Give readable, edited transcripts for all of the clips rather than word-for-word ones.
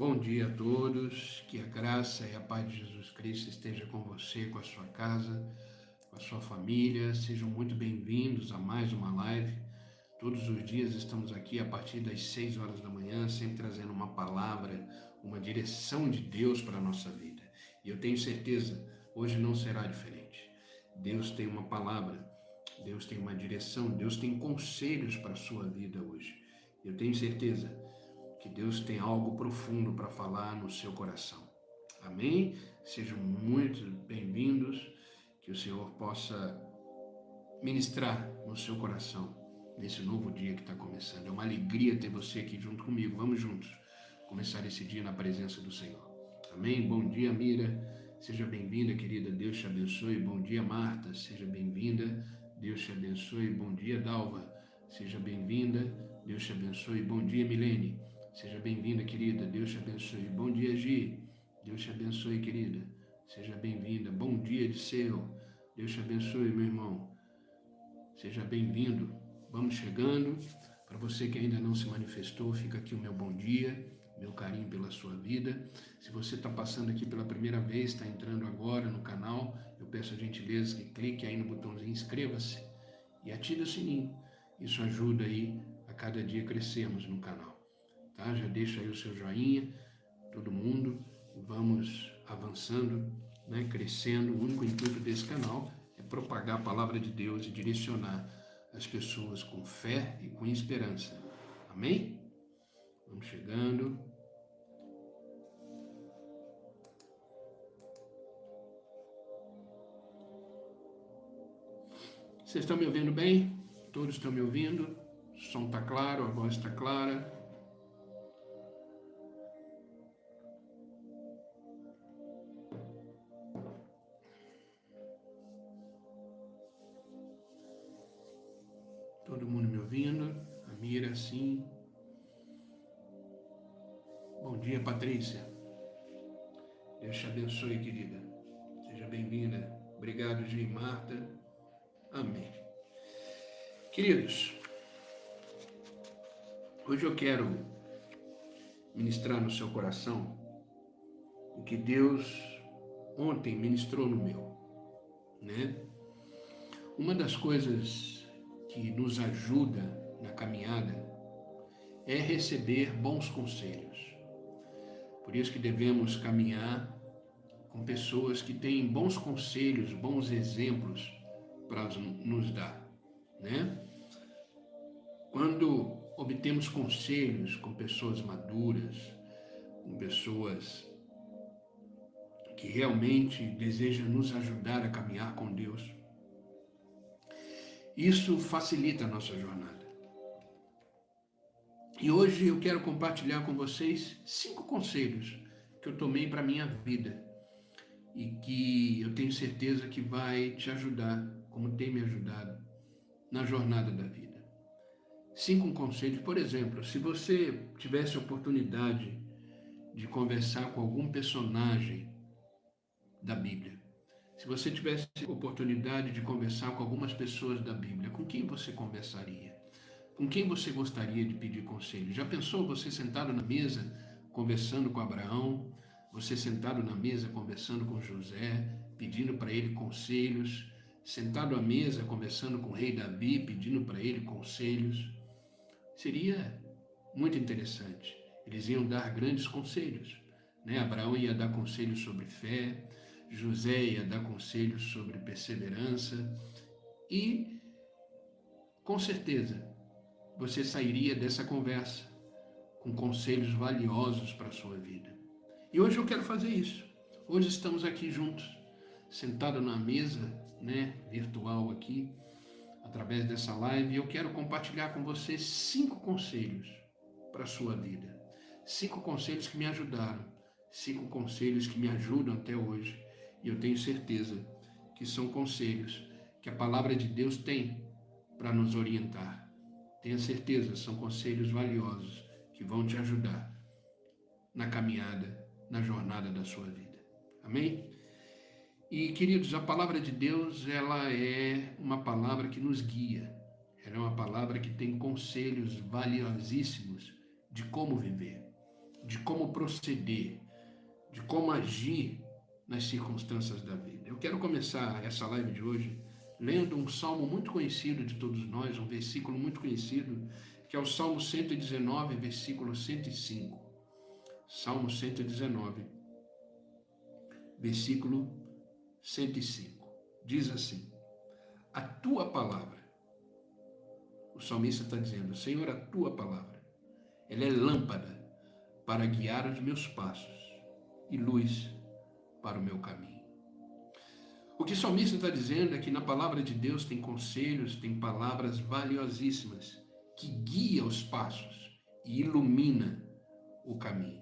Bom dia a todos, que a graça e a paz de Jesus Cristo esteja com você, com a sua casa, com a sua família. Sejam muito bem-vindos a mais uma live. Todos os dias estamos aqui a partir das 6 horas da manhã, sempre trazendo uma palavra, uma direção de Deus para a nossa vida. E eu tenho certeza, hoje não será diferente. Deus tem uma palavra, Deus tem uma direção, Deus tem conselhos para a sua vida hoje. Eu tenho certeza que Deus tem algo profundo para falar no seu coração. Amém? Sejam muito bem-vindos, que o Senhor possa ministrar no seu coração nesse novo dia que está começando. É uma alegria ter você aqui junto comigo. Vamos juntos começar esse dia na presença do Senhor. Amém? Bom dia, Mira. Seja bem-vinda, querida. Deus te abençoe. Bom dia, Marta. Seja bem-vinda. Deus te abençoe. Bom dia, Dalva. Seja bem-vinda. Deus te abençoe. Bom dia, Milene. Seja bem-vinda, querida. Deus te abençoe. Bom dia, Gi. Deus te abençoe, querida. Seja bem-vinda. Bom dia, Eliseu. Deus te abençoe, meu irmão. Seja bem-vindo. Vamos chegando. Para você que ainda não se manifestou, fica aqui o meu bom dia, meu carinho pela sua vida. Se você está passando aqui pela primeira vez, está entrando agora no canal, eu peço a gentileza que clique aí no botãozinho inscreva-se e ative o sininho. Isso ajuda aí a cada dia crescermos no canal. Tá? Já deixa aí o seu joinha, todo mundo, vamos avançando, né? Crescendo. O único intuito desse canal é propagar a palavra de Deus e direcionar as pessoas com fé e com esperança. Amém? Vamos chegando. Vocês estão me ouvindo bem? Todos estão me ouvindo? O som está claro, a voz está clara. Todo mundo me ouvindo? A Mira, sim. Bom dia, Patrícia. Deus te abençoe, querida. Seja bem-vinda. Obrigado, Gi e Marta. Amém. Queridos, hoje eu quero ministrar no seu coração o que Deus ontem ministrou no meu, né? Uma das coisas que nos ajuda na caminhada é receber bons conselhos. Por isso que devemos caminhar com pessoas que têm bons conselhos, bons exemplos para nos dar, né? Quando obtemos conselhos com pessoas maduras, com pessoas que realmente desejam nos ajudar a caminhar com Deus, isso facilita a nossa jornada. E hoje eu quero compartilhar com vocês 5 conselhos que eu tomei para a minha vida e que eu tenho certeza que vai te ajudar, como tem me ajudado, na jornada da vida. 5 conselhos, por exemplo, se você tivesse a oportunidade de conversar com algum personagem da Bíblia, se você tivesse a oportunidade de conversar com algumas pessoas da Bíblia, com quem você conversaria? Com quem você gostaria de pedir conselho? Já pensou você sentado na mesa conversando com Abraão, você sentado na mesa conversando com José, pedindo para ele conselhos, sentado à mesa conversando com o rei Davi, pedindo para ele conselhos? Seria muito interessante. Eles iam dar grandes conselhos, né? Abraão ia dar conselhos sobre fé, José ia dar conselhos sobre perseverança e, com certeza, você sairia dessa conversa com conselhos valiosos para a sua vida. E hoje eu quero fazer isso. Hoje estamos aqui juntos, sentados na mesa, né, virtual aqui, através dessa live, e eu quero compartilhar com você 5 conselhos para a sua vida. 5 conselhos que me ajudaram, 5 conselhos que me ajudam até hoje, e eu tenho certeza que são conselhos que a palavra de Deus tem para nos orientar. Tenha certeza, são conselhos valiosos que vão te ajudar na caminhada, na jornada da sua vida. Amém? E, queridos, a palavra de Deus, ela é uma palavra que nos guia. Ela é uma palavra que tem conselhos valiosíssimos de como viver. de como proceder, de como agir nas circunstâncias da vida. Eu quero começar essa live de hoje lendo um salmo muito conhecido de todos nós, um versículo muito conhecido, que é o Salmo 119, versículo 105. Salmo 119, versículo 105. Diz assim: a tua palavra, o salmista está dizendo, Senhor, a tua palavra, ela é lâmpada para guiar os meus passos e luz para o meu caminho. O que o salmista está dizendo é que na palavra de Deus tem conselhos, tem palavras valiosíssimas que guiam os passos e ilumina o caminho.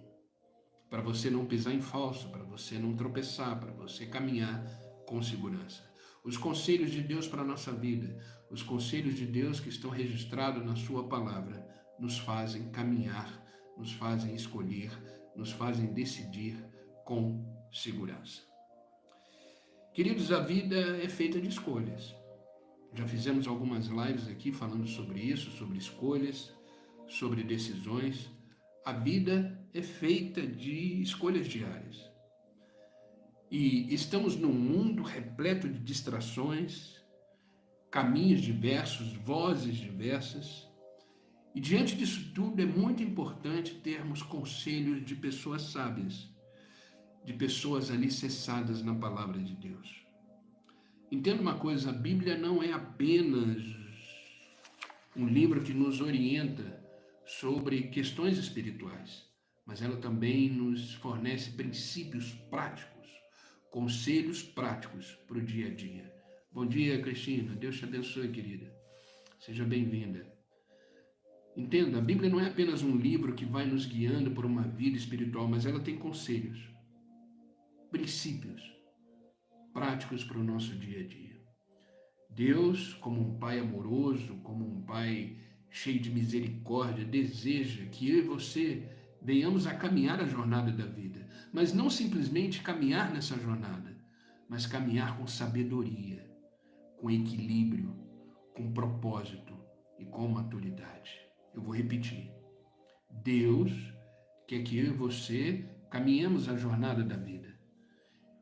Para você não pisar em falso, para você não tropeçar, para você caminhar com segurança. Os conselhos de Deus para a nossa vida, os conselhos de Deus que estão registrados na sua palavra, nos fazem caminhar, nos fazem escolher, nos fazem decidir com segurança. Queridos, a vida é feita de escolhas. Já fizemos algumas lives aqui falando sobre isso, sobre escolhas, sobre decisões. A vida é feita de escolhas diárias. E estamos num mundo repleto de distrações, caminhos diversos, vozes diversas. E diante disso tudo é muito importante termos conselhos de pessoas sábias, de pessoas alicerçadas na palavra de Deus. Entenda uma coisa, a Bíblia não é apenas um livro que nos orienta sobre questões espirituais, mas ela também nos fornece princípios práticos, conselhos práticos para o dia a dia. Bom dia, Cristina. Deus te abençoe, querida. Seja bem-vinda. Entenda, a Bíblia não é apenas um livro que vai nos guiando por uma vida espiritual, mas ela tem conselhos, princípios práticos para o nosso dia a dia. Deus, como um pai amoroso, como um pai cheio de misericórdia, deseja que eu e você venhamos a caminhar a jornada da vida, mas não simplesmente caminhar nessa jornada, mas caminhar com sabedoria, com equilíbrio, com propósito e com maturidade. Eu vou repetir. Deus quer que eu e você caminhemos a jornada da vida,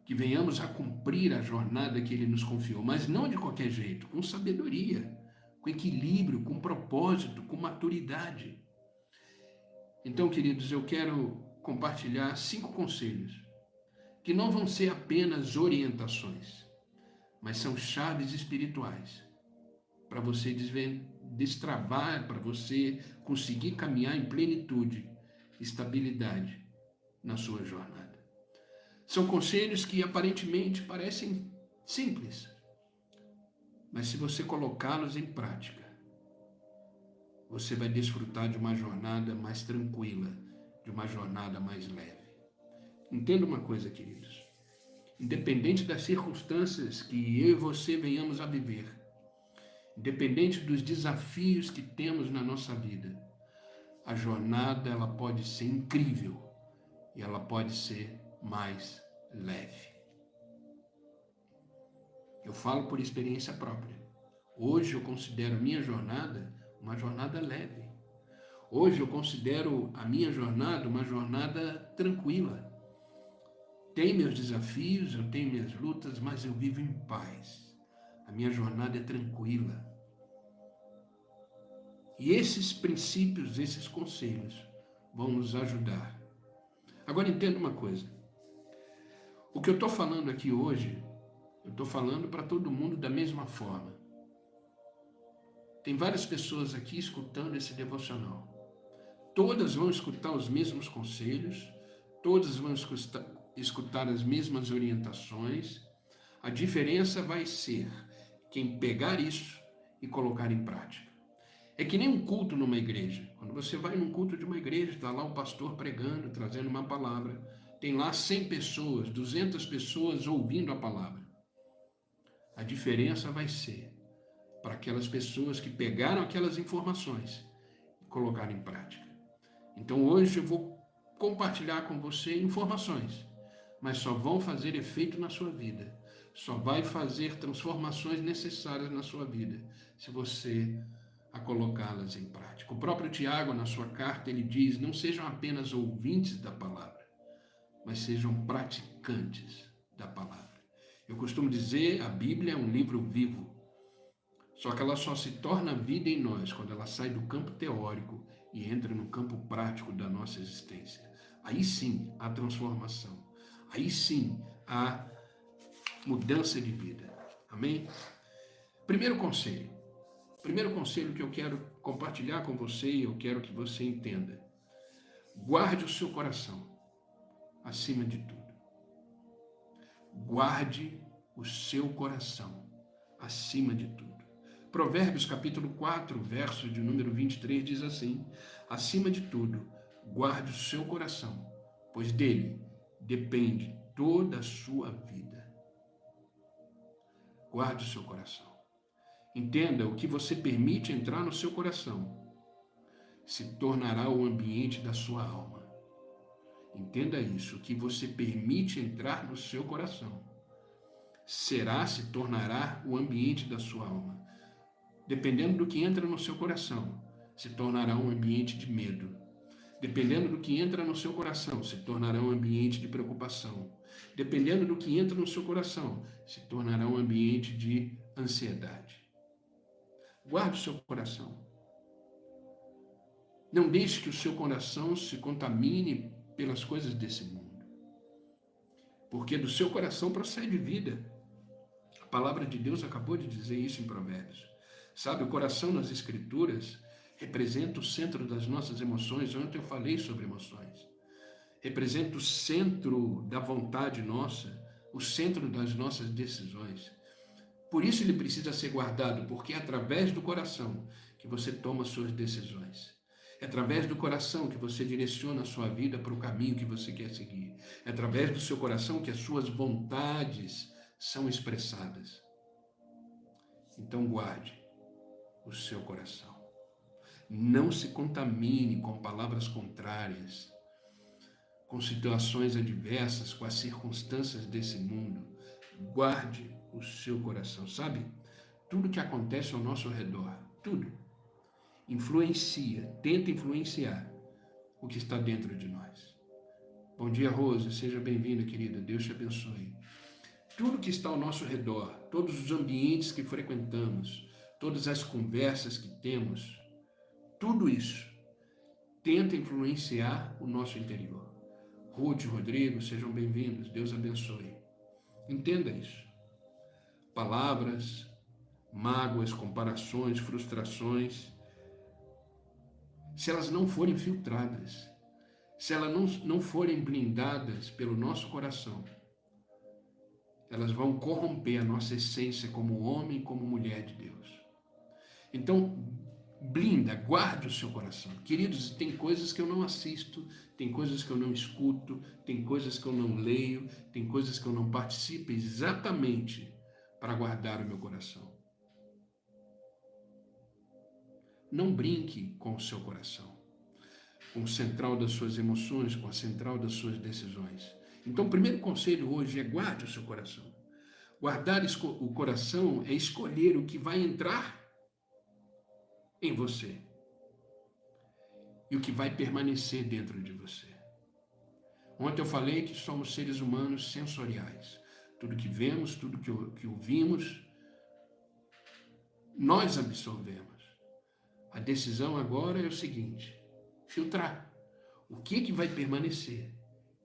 que venhamos a cumprir a jornada que Ele nos confiou, mas não de qualquer jeito, com sabedoria, com equilíbrio, com propósito, com maturidade. Então, queridos, eu quero compartilhar 5 conselhos, que não vão ser apenas orientações, mas são chaves espirituais, para você destravar, para você conseguir caminhar em plenitude, estabilidade na sua jornada. São conselhos que aparentemente parecem simples, mas se você colocá-los em prática, você vai desfrutar de uma jornada mais tranquila, de uma jornada mais leve. Entenda uma coisa, queridos. Independente das circunstâncias que eu e você venhamos a viver, independente dos desafios que temos na nossa vida, a jornada ela pode ser incrível e ela pode ser mais leve. Eu falo por experiência própria. Hoje eu considero a minha jornada uma jornada leve. Hoje eu considero a minha jornada uma jornada tranquila. Tem meus desafios, eu tenho minhas lutas, mas eu vivo em paz. A minha jornada é tranquila. E esses princípios, esses conselhos vão nos ajudar. Agora entenda uma coisa. O que eu estou falando aqui hoje, eu estou falando para todo mundo da mesma forma. Tem várias pessoas aqui escutando esse devocional. Todas vão escutar os mesmos conselhos, todas vão escutar as mesmas orientações. A diferença vai ser quem pegar isso e colocar em prática. É que nem um culto numa igreja. Quando você vai num culto de uma igreja, está lá o pastor pregando, trazendo uma palavra. Tem lá 100 pessoas, 200 pessoas ouvindo a palavra. A diferença vai ser para aquelas pessoas que pegaram aquelas informações e colocaram em prática. Então hoje eu vou compartilhar com você informações, mas só vão fazer efeito na sua vida, só vai fazer transformações necessárias na sua vida, se você a colocá-las em prática. O próprio Tiago, na sua carta, ele diz: não sejam apenas ouvintes da palavra, mas sejam praticantes da palavra. Eu costumo dizer, a Bíblia é um livro vivo, só que ela só se torna vida em nós quando ela sai do campo teórico e entra no campo prático da nossa existência. Aí sim há transformação, aí sim há mudança de vida. Amém? Primeiro conselho que eu quero compartilhar com você e eu quero que você entenda: guarde o seu coração acima de tudo. Guarde o seu coração acima de tudo. Provérbios capítulo 4, verso de número 23 diz assim: acima de tudo, guarde o seu coração, pois dele depende toda a sua vida. Guarde o seu coração. Entenda, o que você permite entrar no seu coração se tornará o ambiente da sua alma. Entenda isso, o que você permite entrar no seu coração se tornará o ambiente da sua alma. Dependendo do que entra no seu coração, se tornará um ambiente de medo. Dependendo do que entra no seu coração, se tornará um ambiente de preocupação. Dependendo do que entra no seu coração, se tornará um ambiente de ansiedade. Guarde o seu coração. Não deixe que o seu coração se contamine pelas coisas desse mundo. Porque do seu coração procede vida. A palavra de Deus acabou de dizer isso em Provérbios. Sabe, o coração nas Escrituras representa o centro das nossas emoções. Ontem eu falei sobre emoções. Representa o centro da vontade nossa, o centro das nossas decisões. Por isso ele precisa ser guardado, porque é através do coração que você toma suas decisões. É através do coração que você direciona a sua vida para o caminho que você quer seguir. É através do seu coração que as suas vontades são expressadas. Então guarde o seu coração. Não se contamine com palavras contrárias, com situações adversas, com as circunstâncias desse mundo. Guarde o seu coração. Sabe, tudo que acontece ao nosso redor, tudo, tenta influenciar o que está dentro de nós. Bom dia, Rose, seja bem-vinda, querida, Deus te abençoe. Tudo que está ao nosso redor, todos os ambientes que frequentamos, todas as conversas que temos, tudo isso tenta influenciar o nosso interior. Ruth, Rodrigo, sejam bem-vindos, Deus abençoe. Entenda isso. Palavras, mágoas, comparações, frustrações, se elas não forem filtradas, se elas não forem blindadas pelo nosso coração, elas vão corromper a nossa essência como homem e como mulher de Deus. Então, guarde o seu coração. Queridos, tem coisas que eu não assisto, tem coisas que eu não escuto, tem coisas que eu não leio, tem coisas que eu não participo exatamente para guardar o meu coração. Não brinque com o seu coração, com o central das suas emoções, com a central das suas decisões. Então, o primeiro conselho hoje é: guarde o seu coração. Guardar o coração é escolher o que vai entrar em você e o que vai permanecer dentro de você. Ontem eu falei que somos seres humanos sensoriais. Tudo que vemos, tudo que ouvimos, nós absorvemos. A decisão agora é o seguinte: filtrar o que vai permanecer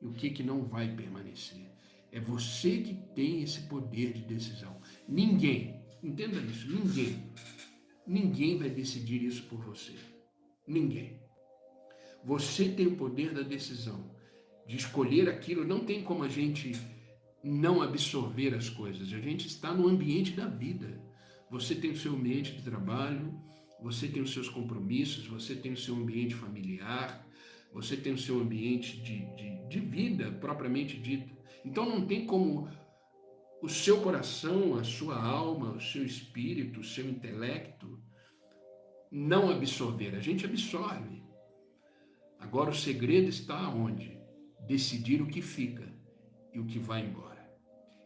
e o que não vai permanecer. É você que tem esse poder de decisão. Ninguém, entenda isso, ninguém vai decidir isso por você. Ninguém. Você tem o poder da decisão, de escolher aquilo. Não tem como a gente não absorver as coisas. A gente está no ambiente da vida. Você tem o seu ambiente de trabalho, você tem os seus compromissos, você tem o seu ambiente familiar, você tem o seu ambiente de vida propriamente dita. Então não tem como o seu coração, a sua alma, o seu espírito, o seu intelecto não absorver. A gente absorve. Agora o segredo está onde? Decidir o que fica e o que vai embora.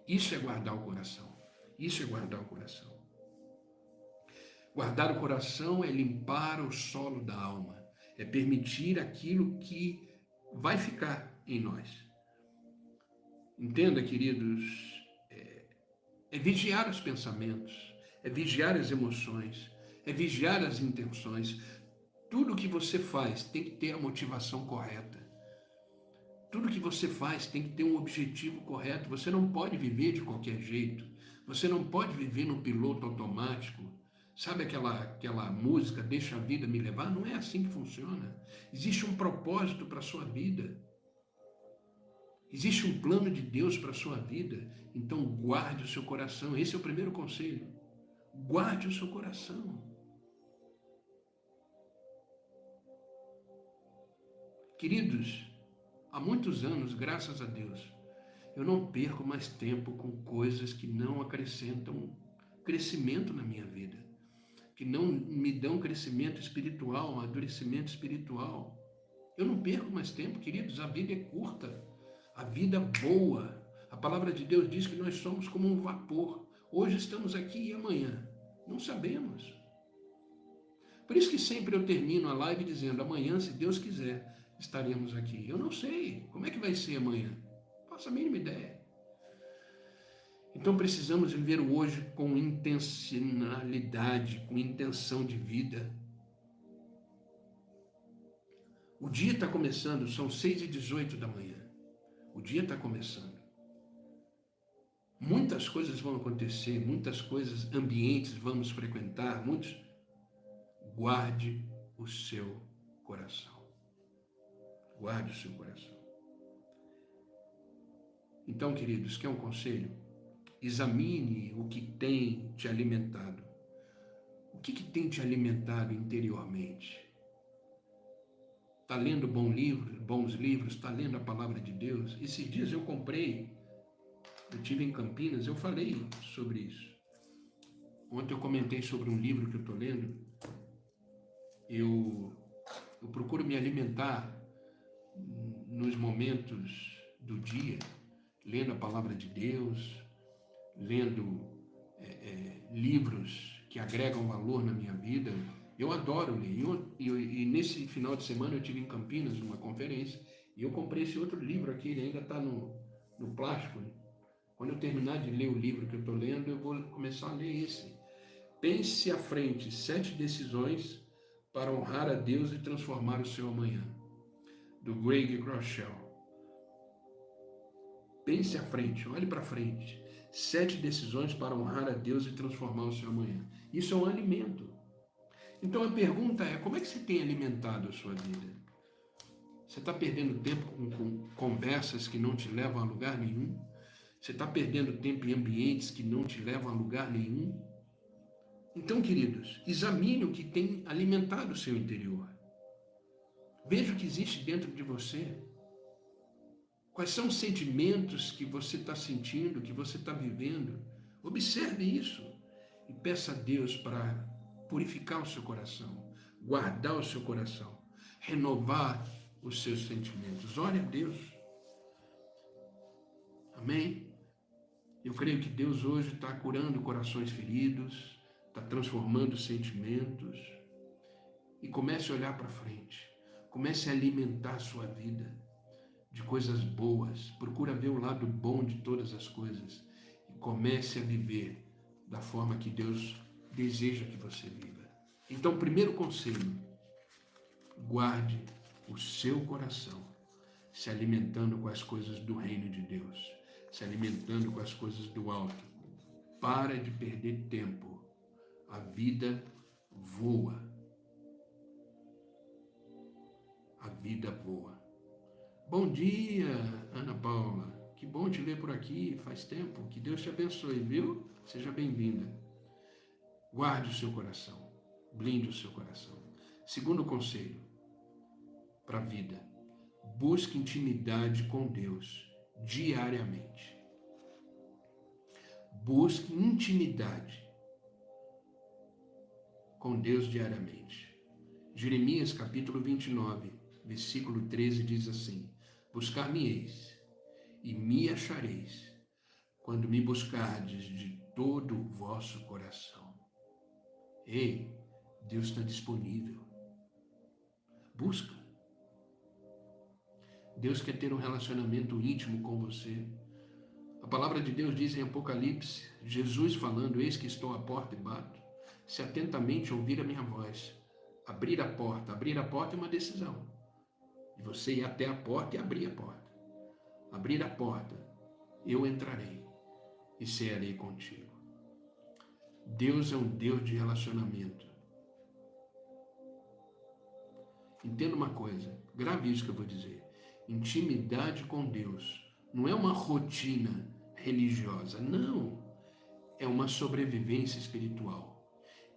Isso é guardar o coração. Isso é guardar o coração. Guardar o coração é limpar o solo da alma, é permitir aquilo que vai ficar em nós. Entenda, queridos, é vigiar os pensamentos, é vigiar as emoções, é vigiar as intenções. Tudo que você faz tem que ter a motivação correta. Tudo que você faz tem que ter um objetivo correto. Você não pode viver de qualquer jeito. Você não pode viver no piloto automático. Sabe aquela música, Deixa a Vida Me Levar? Não é assim que funciona. Existe um propósito para a sua vida. Existe um plano de Deus para a sua vida. Então guarde o seu coração. Esse é o primeiro conselho. Guarde o seu coração. Queridos, há muitos anos, graças a Deus, eu não perco mais tempo com coisas que não acrescentam crescimento na minha vida, que não me dão crescimento espiritual, amadurecimento espiritual. Eu não perco mais tempo, queridos, a vida é curta, a vida boa. A palavra de Deus diz que nós somos como um vapor. Hoje estamos aqui e amanhã não sabemos. Por isso que sempre eu termino a live dizendo, amanhã, se Deus quiser, estaremos aqui. Eu não sei como é que vai ser amanhã. Não faço a mínima ideia. Então precisamos viver o hoje com intencionalidade, com intenção de vida. O dia está começando, são 6h18 da manhã. O dia está começando. Muitas coisas vão acontecer, muitas coisas, ambientes vamos frequentar, muitos. Guarde o seu coração. Guarde o seu coração. Então, queridos, quer um conselho? Examine o que tem te alimentado. O que tem te alimentado interiormente? Está lendo bons livros? Está lendo a palavra de Deus? Esses dias eu estive em Campinas, eu falei sobre isso. Ontem eu comentei sobre um livro que eu estou lendo. Eu procuro me alimentar nos momentos do dia, lendo a palavra de Deus, lendo livros que agregam valor na minha vida. Eu adoro ler. E nesse final de semana eu estive em Campinas, numa conferência, e eu comprei esse outro livro aqui, ele ainda está no plástico. Quando eu terminar de ler o livro que eu estou lendo, eu vou começar a ler esse. Pense à frente, 7 decisões para honrar a Deus e transformar o seu amanhã, do Greg Groeschel. Pense à frente, olhe para frente. 7 decisões para honrar a Deus e transformar o seu amanhã. Isso é um alimento. Então a pergunta é, como é que você tem alimentado a sua vida? Você está perdendo tempo com conversas que não te levam a lugar nenhum? Você está perdendo tempo em ambientes que não te levam a lugar nenhum? Então, queridos, examine o que tem alimentado o seu interior. Veja o que existe dentro de você. Quais são os sentimentos que você está sentindo, que você está vivendo? Observe isso e peça a Deus para purificar o seu coração, guardar o seu coração, renovar os seus sentimentos. Ore a Deus. Amém? Eu creio que Deus hoje está curando corações feridos, está transformando sentimentos. E comece a olhar para frente. Comece a alimentar a sua vida de coisas boas. Procura ver o lado bom de todas as coisas. E comece a viver da forma que Deus deseja que você viva. Então, primeiro conselho, guarde o seu coração, se alimentando com as coisas do reino de Deus, se alimentando com as coisas do alto. Para de perder tempo. A vida voa. A vida voa. Bom dia, Ana Paula. Que bom te ver por aqui, faz tempo. Que Deus te abençoe, viu? Seja bem-vinda. Guarde o seu coração. Blinde o seu coração. Segundo conselho para a vida. Busque intimidade com Deus diariamente. Busque intimidade com Deus diariamente. Jeremias capítulo 29, versículo 13 diz assim: Buscar-me-eis e me achareis, quando me buscardes de todo o vosso coração. Ei, Deus está disponível. Busca. Deus quer ter um relacionamento íntimo com você. A palavra de Deus diz em Apocalipse, Jesus falando, eis que estou à porta e bato. Se atentamente ouvir a minha voz, abrir a porta é uma decisão. De você ir até a porta e abrir a porta. Abrir a porta, eu entrarei e cearei contigo. Deus é um Deus de relacionamento. Entenda uma coisa, grave isso que eu vou dizer. Intimidade com Deus não é uma rotina religiosa, não. É uma sobrevivência espiritual.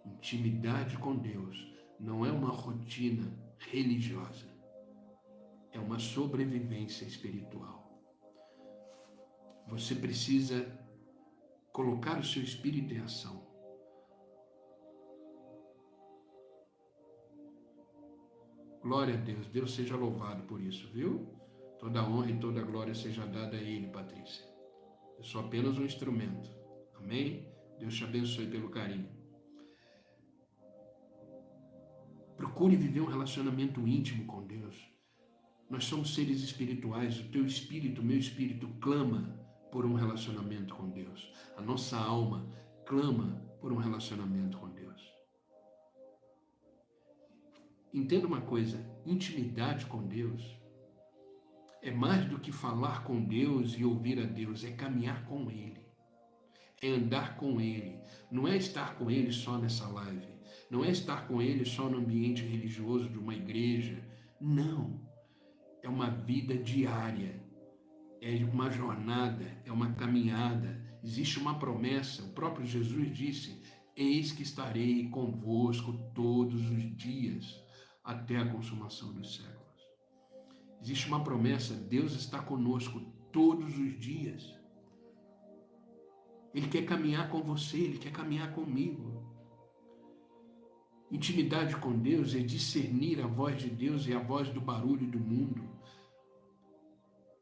Intimidade com Deus não é uma rotina religiosa. É uma sobrevivência espiritual. Você precisa colocar o seu espírito em ação. Glória a Deus. Deus seja louvado por isso, viu? Toda honra e toda glória seja dada a Ele, Patrícia. Eu sou apenas um instrumento. Amém? Deus te abençoe pelo carinho. Procure viver um relacionamento íntimo com Deus. Nós somos seres espirituais. O teu espírito, o meu espírito clama por um relacionamento com Deus. A nossa alma clama por um relacionamento com Deus. Entenda uma coisa, intimidade com Deus é mais do que falar com Deus e ouvir a Deus, é caminhar com Ele, é andar com Ele. Não é estar com Ele só nessa live, não é estar com Ele só no ambiente religioso de uma igreja, não. É uma vida diária, é uma jornada, é uma caminhada. Existe uma promessa, o próprio Jesus disse, eis que estarei convosco todos os dias, até a consumação dos séculos. Existe uma promessa, Deus está conosco todos os dias. Ele quer caminhar com você, Ele quer caminhar comigo. Intimidade com Deus é discernir a voz de Deus e a voz do barulho do mundo.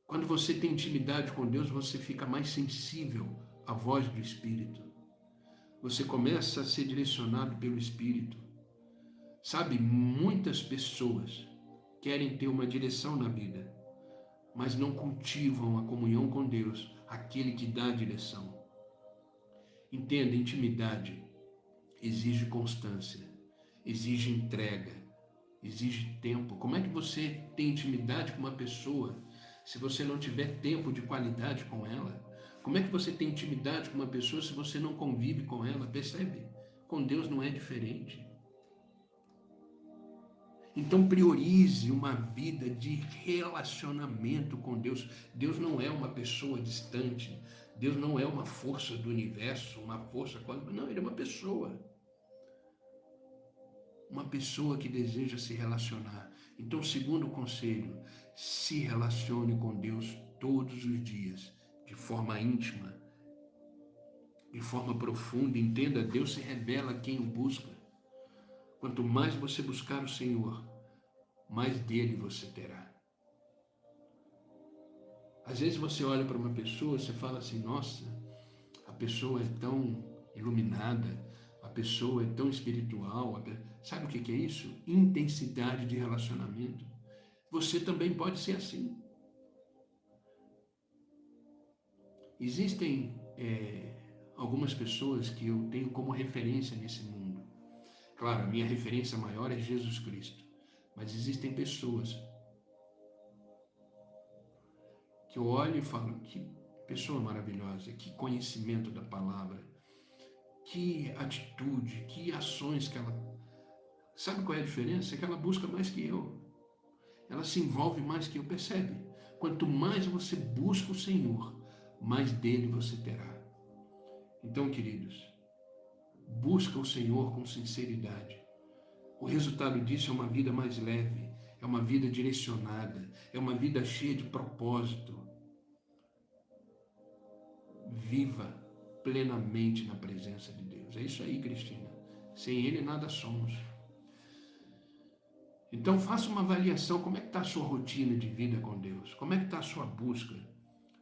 Quando você tem intimidade com Deus, você fica mais sensível à voz do Espírito. Você começa a ser direcionado pelo Espírito. Sabe, muitas pessoas querem ter uma direção na vida, mas não cultivam a comunhão com Deus, aquele que dá a direção. Entenda, intimidade exige constância, exige entrega, exige tempo. Como é que você tem intimidade com uma pessoa se você não tiver tempo de qualidade com ela? Como é que você tem intimidade com uma pessoa se você não convive com ela? Percebe? Com Deus não é diferente. Então priorize uma vida de relacionamento com Deus. Deus não é uma pessoa distante. Deus não é uma força do universo, uma força... Não, Ele é uma pessoa. Uma pessoa que deseja se relacionar. Então, segundo conselho, se relacione com Deus todos os dias, de forma íntima, de forma profunda. Entenda, Deus se revela a quem o busca. Quanto mais você buscar o Senhor, mais dele você terá. Às vezes você olha para uma pessoa, você fala assim, nossa, a pessoa é tão iluminada, a pessoa é tão espiritual. Sabe o que é isso? Intensidade de relacionamento. Você também pode ser assim. Existem algumas pessoas que eu tenho como referência nesse mundo. Claro, a minha referência maior é Jesus Cristo. Mas existem pessoas que eu olho e falo, que pessoa maravilhosa, que conhecimento da palavra, que atitude, que ações que ela... Sabe qual é a diferença? É que ela busca mais que eu. Ela se envolve mais que eu, percebe? Quanto mais você busca o Senhor, mais dele você terá. Então, queridos, busca o Senhor com sinceridade. O resultado disso é uma vida mais leve, é uma vida direcionada, é uma vida cheia de propósito. Viva plenamente na presença de Deus. É isso aí, Cristina. Sem Ele nada somos. Então faça uma avaliação, como é que está a sua rotina de vida com Deus? Como é que está a sua busca?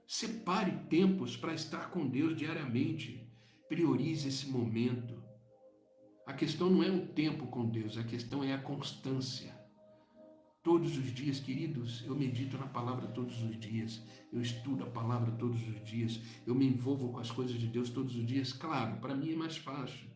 Separe tempos para estar com Deus diariamente. Priorize esse momento. A questão não é o tempo com Deus, a questão é a constância. Todos os dias, queridos, eu medito na palavra todos os dias, eu estudo a palavra todos os dias, eu me envolvo com as coisas de Deus todos os dias. Claro, para mim é mais fácil,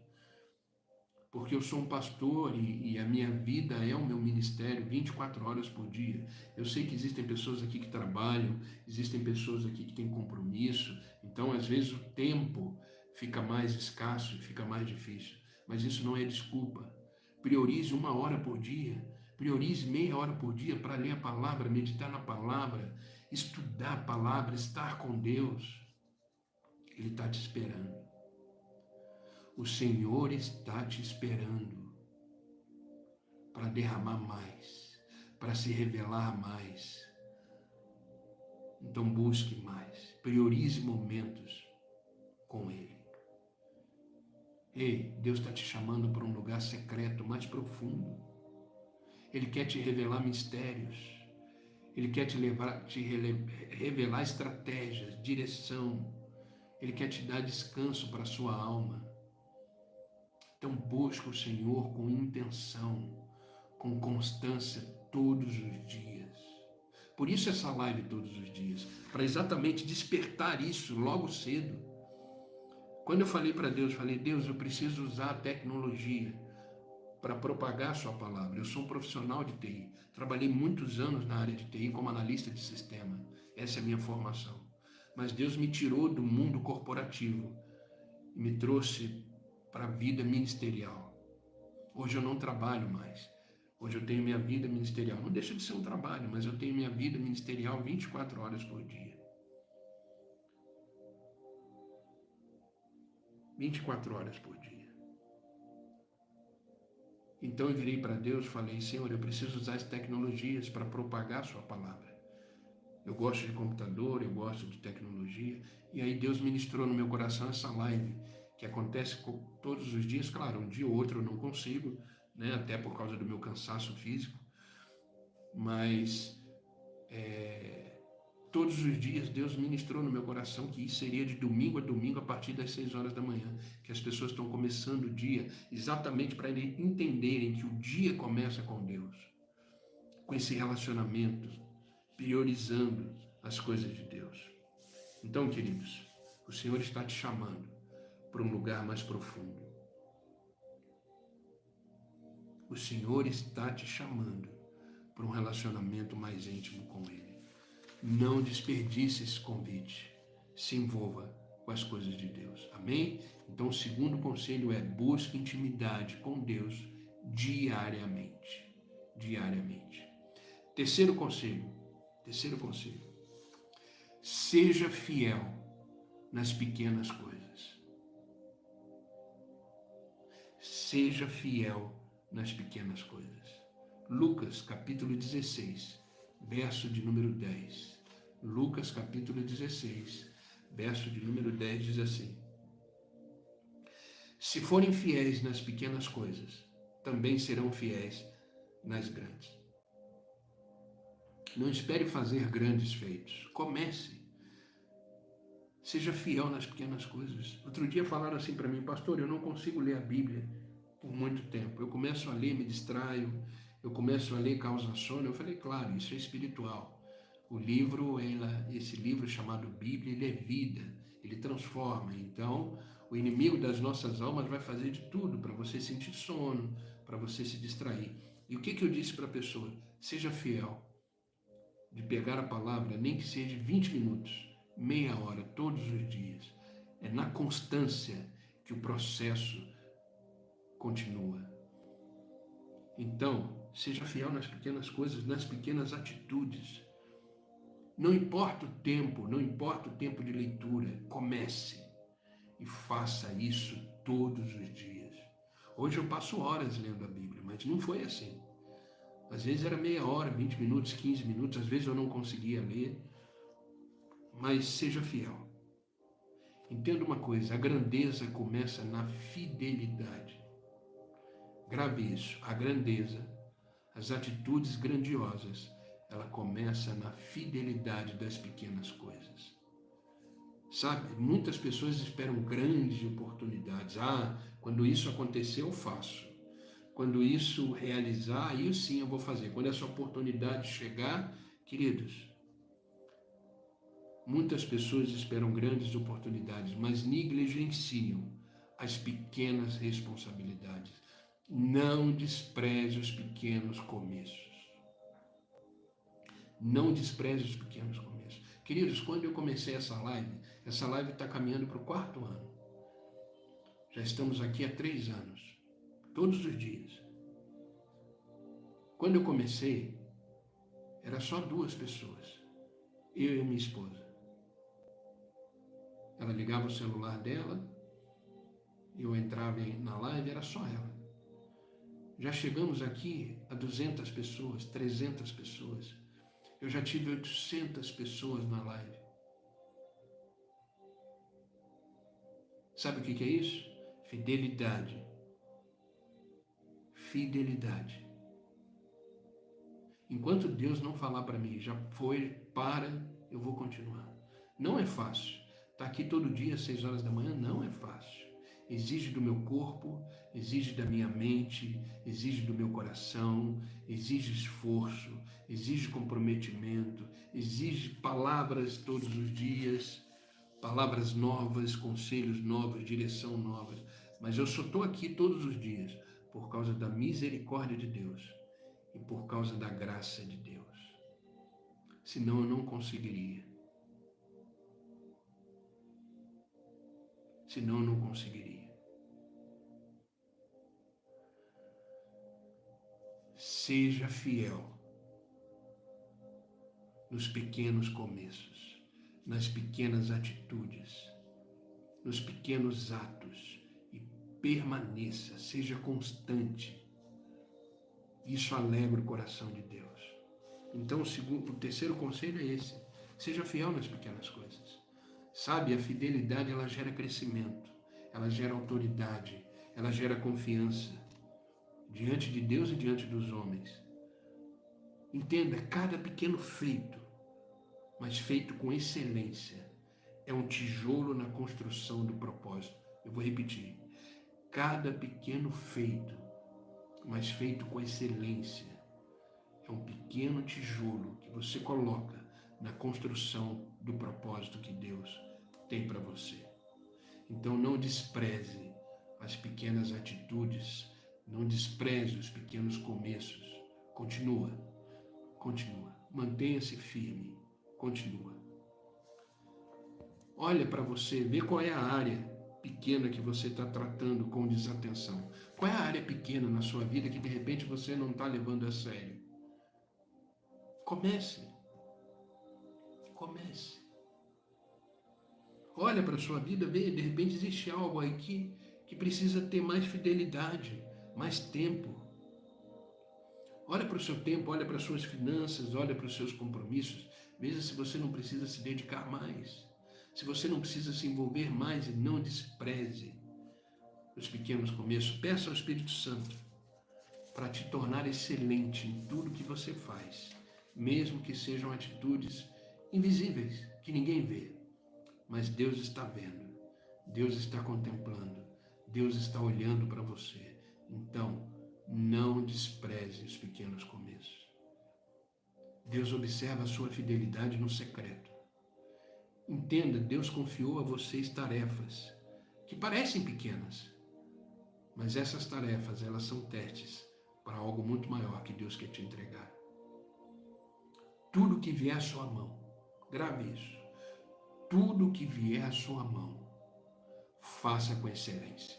porque eu sou um pastor e a minha vida é o meu ministério 24 horas por dia. Eu sei que existem pessoas aqui que trabalham, existem pessoas aqui que têm compromisso, então às vezes o tempo fica mais escasso, fica mais difícil, mas isso não é desculpa. Priorize 1 hora por dia, priorize meia hora por dia para ler a palavra, meditar na palavra, estudar a palavra, estar com Deus. Ele está te esperando. O Senhor está te esperando para derramar mais, para se revelar mais. Então busque mais, priorize momentos com Ele. Ei, Deus está te chamando para um lugar secreto, mais profundo. Ele quer te revelar mistérios. Ele quer te revelar estratégias, direção. Ele quer te dar descanso para a sua alma. Então busca o Senhor com intenção, com constância todos os dias. Por isso essa live todos os dias, para exatamente despertar isso logo cedo. Quando eu falei para Deus, Deus, eu preciso usar a tecnologia para propagar a sua palavra. Eu sou um profissional de TI, trabalhei muitos anos na área de TI como analista de sistema. Essa é a minha formação. Mas Deus me tirou do mundo corporativo e me trouxe para a vida ministerial. Hoje eu não trabalho mais. Hoje eu tenho minha vida ministerial. Não deixa de ser um trabalho, mas eu tenho minha vida ministerial 24 horas por dia. 24 horas por dia. Então eu virei para Deus e falei, Senhor, eu preciso usar as tecnologias para propagar a sua palavra. Eu gosto de computador, eu gosto de tecnologia. E aí Deus ministrou no meu coração essa live, que acontece todos os dias. Claro, um dia ou outro eu não consigo, né, até por causa do meu cansaço físico, mas todos os dias Deus ministrou no meu coração que isso seria de domingo a domingo a partir das 6 horas da manhã, que as pessoas estão começando o dia exatamente para eles entenderem que o dia começa com Deus, com esse relacionamento, priorizando as coisas de Deus. Então, queridos, o Senhor está te chamando para um lugar mais profundo. O Senhor está te chamando para um relacionamento mais íntimo com Ele. Não desperdice esse convite. Se envolva com as coisas de Deus. Amém? Então, o segundo conselho é busque intimidade com Deus diariamente. Diariamente. Terceiro conselho. Seja fiel nas pequenas coisas. Seja fiel nas pequenas coisas. Lucas, capítulo 16, verso de número 10. Lucas, capítulo 16, verso de número 10 diz assim: se forem fiéis nas pequenas coisas, também serão fiéis nas grandes. Não espere fazer grandes feitos. Comece. Seja fiel nas pequenas coisas. Outro dia falaram assim para mim, pastor, eu não consigo ler a Bíblia por muito tempo. Eu começo a ler, me distraio. Eu começo a ler, causa sono. Eu falei, claro, isso é espiritual. O livro, esse livro chamado Bíblia, ele é vida. Ele transforma. Então, o inimigo das nossas almas vai fazer de tudo para você sentir sono, para você se distrair. E o que eu disse para a pessoa? Seja fiel. De pegar a palavra, nem que seja 20 minutos, meia hora, todos os dias. É na constância que o processo continua. Então, seja fiel nas pequenas coisas, nas pequenas atitudes. Não importa o tempo de leitura, comece e faça isso todos os dias. Hoje eu passo horas lendo a Bíblia, mas não foi assim. Às vezes era meia hora, 20 minutos, 15 minutos, às vezes eu não conseguia ler, mas seja fiel. Entenda uma coisa, a grandeza começa na fidelidade. Grave isso, a grandeza, as atitudes grandiosas, ela começa na fidelidade das pequenas coisas. Sabe, muitas pessoas esperam grandes oportunidades. Quando isso acontecer, eu faço. Quando isso realizar, aí sim eu vou fazer. Quando essa oportunidade chegar, queridos, muitas pessoas esperam grandes oportunidades, mas negligenciam as pequenas responsabilidades. Não despreze os pequenos começos. Não despreze os pequenos começos. Queridos, quando eu comecei essa live está caminhando para o 4º ano. Já estamos aqui há 3 anos, todos os dias. Quando eu comecei, era só 2 pessoas, eu e minha esposa. Ela ligava o celular dela, eu entrava na live, era só ela. Já chegamos aqui a 200 pessoas, 300 pessoas. Eu já tive 800 pessoas na live. Sabe o que é isso? Fidelidade. Fidelidade. Enquanto Deus não falar para mim, já foi, eu vou continuar. Não é fácil. Estar aqui todo dia às 6 horas da manhã não é fácil. Exige do meu corpo, exige da minha mente, exige do meu coração, exige esforço, exige comprometimento, exige palavras todos os dias, palavras novas, conselhos novos, direção nova. Mas eu só estou aqui todos os dias por causa da misericórdia de Deus e por causa da graça de Deus. Senão eu não conseguiria. Senão eu não conseguiria. Seja fiel nos pequenos começos, nas pequenas atitudes, nos pequenos atos e permaneça, seja constante. Isso alegra o coração de Deus. Então, o 3º conselho é esse: seja fiel nas pequenas coisas. Sabe, a fidelidade ela gera crescimento, ela gera autoridade, ela gera confiança diante de Deus e diante dos homens. Entenda, cada pequeno feito, mas feito com excelência, é um tijolo na construção do propósito. Eu vou repetir. Cada pequeno feito, mas feito com excelência, é um pequeno tijolo que você coloca na construção do propósito que Deus tem para você. Então não despreze as pequenas atitudes, não despreze os pequenos começos. Continua, mantenha-se firme, continua. Olha para você, vê qual é a área pequena que você está tratando com desatenção. Qual é a área pequena na sua vida que de repente você não está levando a sério? Comece. Olha para a sua vida, vê, de repente existe algo aí que precisa ter mais fidelidade, mais tempo. Olha para o seu tempo, olha para as suas finanças, olha para os seus compromissos. Veja se você não precisa se dedicar mais, se você não precisa se envolver mais, e não despreze os pequenos começos. Peça ao Espírito Santo para te tornar excelente em tudo que você faz, mesmo que sejam atitudes invisíveis, que ninguém vê. Mas Deus está vendo, Deus está contemplando, Deus está olhando para você. Então, não despreze os pequenos começos. Deus observa a sua fidelidade no secreto. Entenda, Deus confiou a vocês tarefas que parecem pequenas, mas essas tarefas, elas são testes para algo muito maior que Deus quer te entregar. Tudo que vier à sua mão, grave isso. Tudo que vier à sua mão, faça com excelência.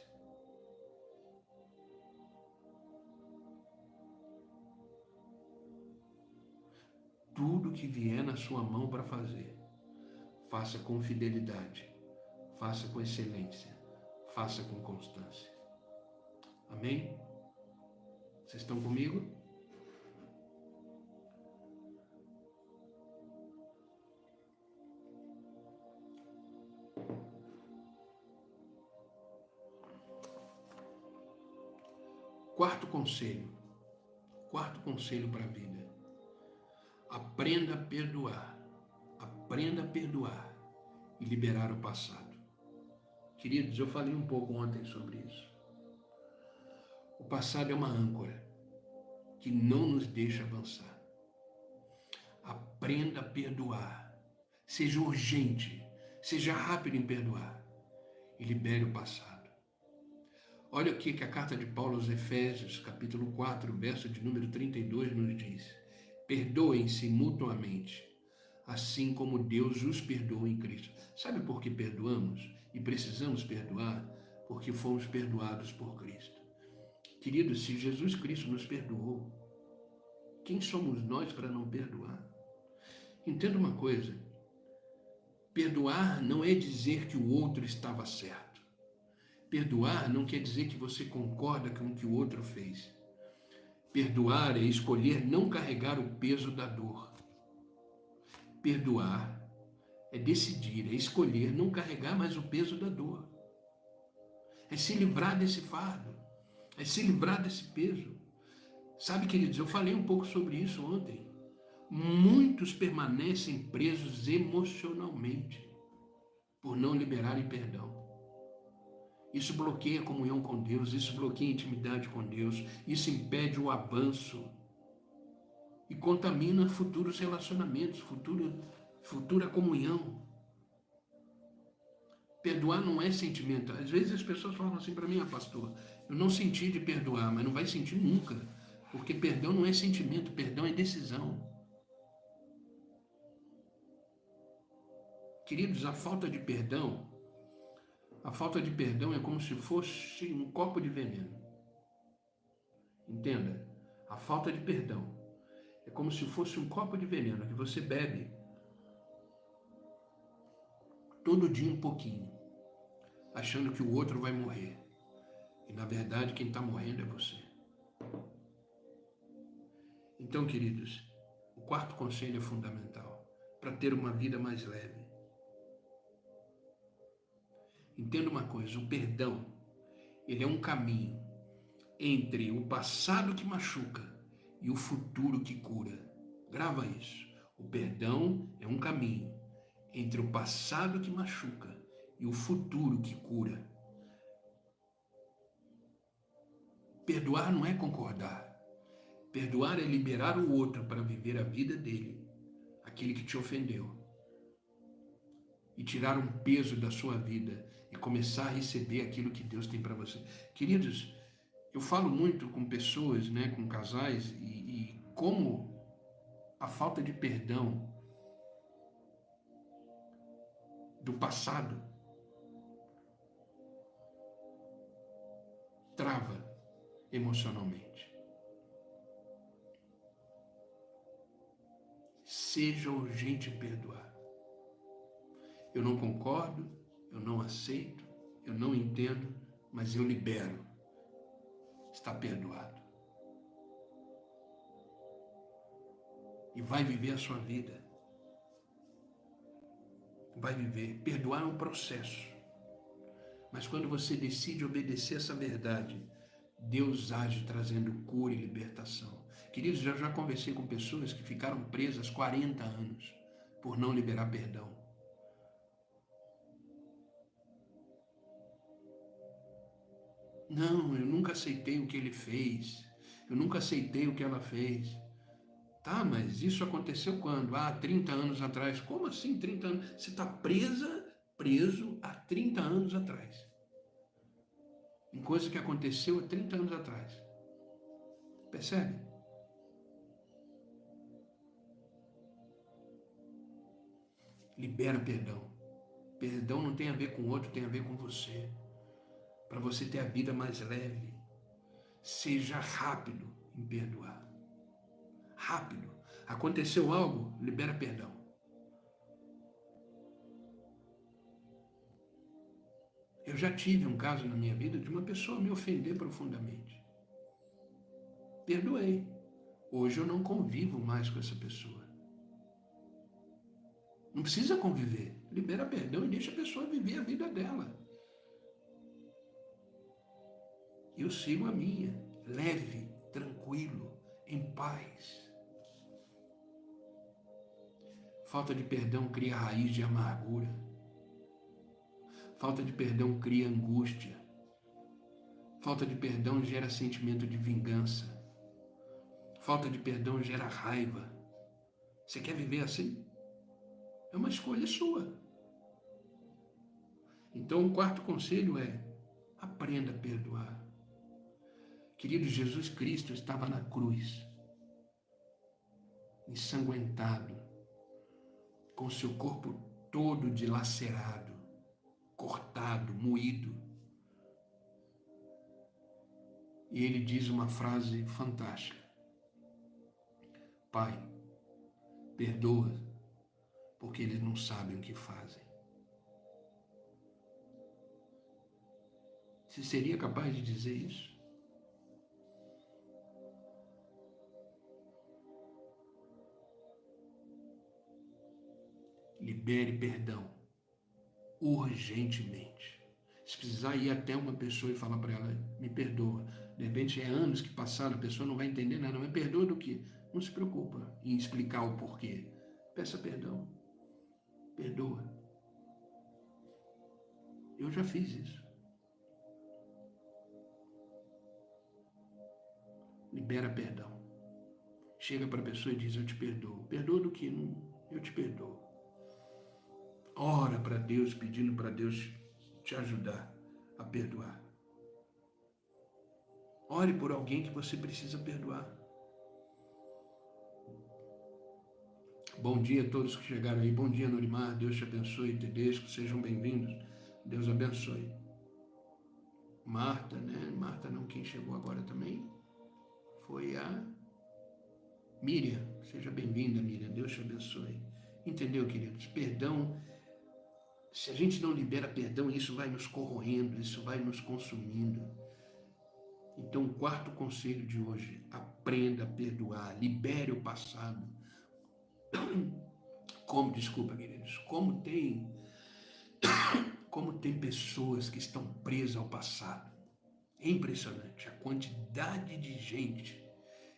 Tudo que vier na sua mão para fazer, faça com fidelidade, faça com excelência, faça com constância. Amém? Vocês estão comigo? Quarto conselho para a vida. Aprenda a perdoar e liberar o passado. Queridos, eu falei um pouco ontem sobre isso. O passado é uma âncora que não nos deixa avançar. Aprenda a perdoar. Seja urgente, seja rápido em perdoar e libere o passado. Olha o que a carta de Paulo aos Efésios, capítulo 4, verso de número 32 nos diz. Perdoem-se mutuamente, assim como Deus os perdoou em Cristo. Sabe por que perdoamos e precisamos perdoar? Porque fomos perdoados por Cristo. Queridos, se Jesus Cristo nos perdoou, quem somos nós para não perdoar? Entenda uma coisa, perdoar não é dizer que o outro estava certo. Perdoar não quer dizer que você concorda com o que o outro fez. Perdoar é escolher não carregar o peso da dor. Perdoar é decidir, é escolher não carregar mais o peso da dor. É se livrar desse fardo, é se livrar desse peso. Sabe, queridos, eu falei um pouco sobre isso ontem. Muitos permanecem presos emocionalmente por não liberarem perdão. Isso bloqueia a comunhão com Deus, isso bloqueia a intimidade com Deus, isso impede o avanço e contamina futuros relacionamentos, futura comunhão. Perdoar não é sentimento. Às vezes as pessoas falam assim para mim, pastor, eu não senti de perdoar, mas não vai sentir nunca, porque perdão não é sentimento, perdão é decisão. Queridos, a falta de perdão é como se fosse um copo de veneno. Entenda? A falta de perdão é como se fosse um copo de veneno que você bebe todo dia um pouquinho, achando que o outro vai morrer. E na verdade quem está morrendo é você. Então, queridos, o quarto conselho é fundamental para ter uma vida mais leve. Entenda uma coisa, o perdão, ele é um caminho entre o passado que machuca e o futuro que cura. Grava isso. O perdão é um caminho entre o passado que machuca e o futuro que cura. Perdoar não é concordar. Perdoar é liberar o outro para viver a vida dele, aquele que te ofendeu. E tirar um peso da sua vida e começar a receber aquilo que Deus tem para você. Queridos, eu falo muito com pessoas, com casais, e como a falta de perdão do passado trava emocionalmente. Seja urgente em perdoar. Eu não concordo, eu não aceito, eu não entendo, mas eu libero. Está perdoado. E vai viver a sua vida. Vai viver. Perdoar é um processo. Mas quando você decide obedecer essa verdade, Deus age trazendo cura e libertação. Queridos, eu já conversei com pessoas que ficaram presas 40 anos por não liberar perdão. Não, eu nunca aceitei o que ele fez. Eu nunca aceitei o que ela fez. Tá, mas isso aconteceu quando? 30 anos atrás. Como assim 30 anos? Você está preso há 30 anos atrás. Em coisa que aconteceu há 30 anos atrás. Percebe? Libera perdão. Perdão não tem a ver com o outro, tem a ver com você. Para você ter a vida mais leve. Seja rápido em perdoar. Rápido. Aconteceu algo, libera perdão. Eu já tive um caso na minha vida de uma pessoa me ofender profundamente. Perdoei. Hoje eu não convivo mais com essa pessoa. Não precisa conviver. Libera perdão e deixa a pessoa viver a vida dela. Eu sigo a minha, leve, tranquilo, em paz. Falta de perdão cria raiz de amargura. Falta de perdão cria angústia. Falta de perdão gera sentimento de vingança. Falta de perdão gera raiva. Você quer viver assim? É uma escolha sua. Então, o quarto conselho é: aprenda a perdoar. Querido, Jesus Cristo estava na cruz, ensanguentado, com seu corpo todo dilacerado, cortado, moído. E ele diz uma frase fantástica: Pai, perdoa, porque eles não sabem o que fazem. Você seria capaz de dizer isso? Libere perdão, urgentemente. Se precisar ir até uma pessoa e falar para ela, me perdoa. De repente é anos que passaram, a pessoa não vai entender nada, mas perdoa do quê? Não se preocupa em explicar o porquê. Peça perdão. Perdoa. Eu já fiz isso. Libera perdão. Chega para a pessoa e diz, eu te perdoo. Perdoa do quê? Eu te perdoo. Ora para Deus, pedindo para Deus te ajudar a perdoar. Ore por alguém que você precisa perdoar. Bom dia a todos que chegaram aí. Bom dia, Norimar. Deus te abençoe. Tedesco, sejam bem-vindos. Deus abençoe. Marta, né? Marta não, quem chegou agora também foi a Miriam. Seja bem-vinda, Miriam. Deus te abençoe. Entendeu, queridos? Perdão. Se a gente não libera perdão, isso vai nos corroendo, isso vai nos consumindo. Então, o quarto conselho de hoje, aprenda a perdoar, libere o passado. Desculpa, queridos, como tem pessoas que estão presas ao passado. É impressionante a quantidade de gente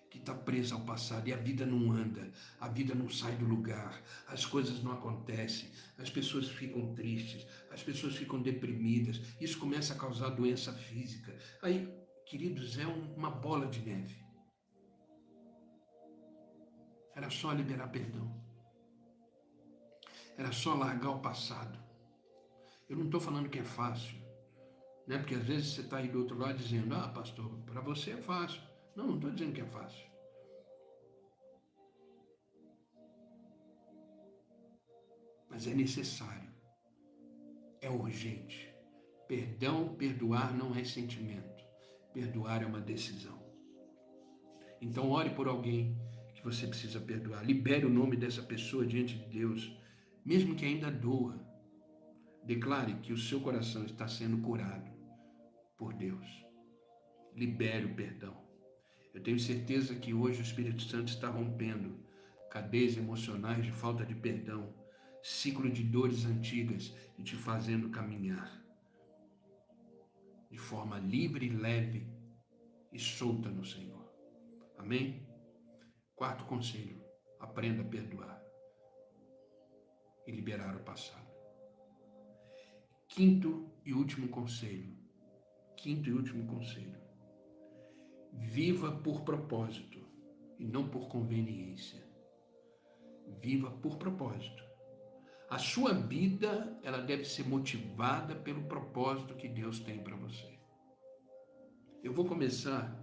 que está presa ao passado e a vida não anda, a vida não sai do lugar, as coisas não acontecem, as pessoas ficam tristes, as pessoas ficam deprimidas, isso começa a causar doença física. Aí, queridos, é uma bola de neve. Era só liberar perdão. Era só largar o passado. Eu não estou falando que é fácil, né? Porque às vezes você está aí do outro lado dizendo, pastor, para você é fácil. Não estou dizendo que é fácil. Mas é necessário. É urgente. Perdão, perdoar não é sentimento. Perdoar é uma decisão. Então ore por alguém que você precisa perdoar. Libere o nome dessa pessoa diante de Deus, mesmo que ainda doa. Declare que o seu coração está sendo curado por Deus. Libere o perdão. Eu tenho certeza que hoje o Espírito Santo está rompendo cadeias emocionais de falta de perdão, ciclo de dores antigas e te fazendo caminhar de forma livre, leve e solta no Senhor. Amém? Quarto conselho, aprenda a perdoar e liberar o passado. Quinto e último conselho, viva por propósito e não por conveniência. Viva por propósito. A sua vida, ela deve ser motivada pelo propósito que Deus tem para você. Eu vou começar,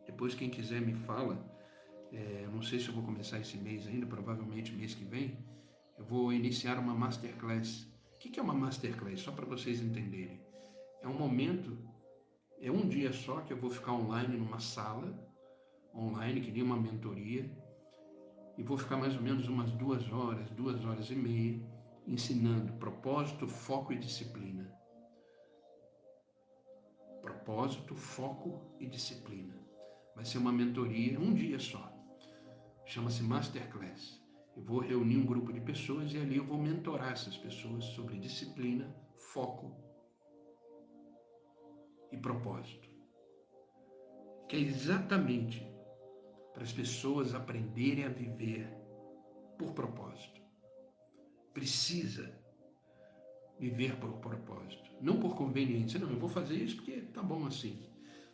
depois quem quiser me fala, eu não sei se eu vou começar esse mês ainda, provavelmente mês que vem, eu vou iniciar uma masterclass. O que é uma masterclass? Só para vocês entenderem. É um momento, é um dia só que eu vou ficar online numa sala, online, que nem uma mentoria, e vou ficar mais ou menos umas 2 horas e meia, ensinando propósito, foco e disciplina. Propósito, foco e disciplina. Vai ser uma mentoria, um dia só. Chama-se Masterclass. Eu vou reunir um grupo de pessoas e ali eu vou mentorar essas pessoas sobre disciplina, foco e propósito. Que é exatamente para as pessoas aprenderem a viver por propósito. Precisa Viver por propósito, não por conveniência. Não, eu vou fazer isso porque tá bom assim.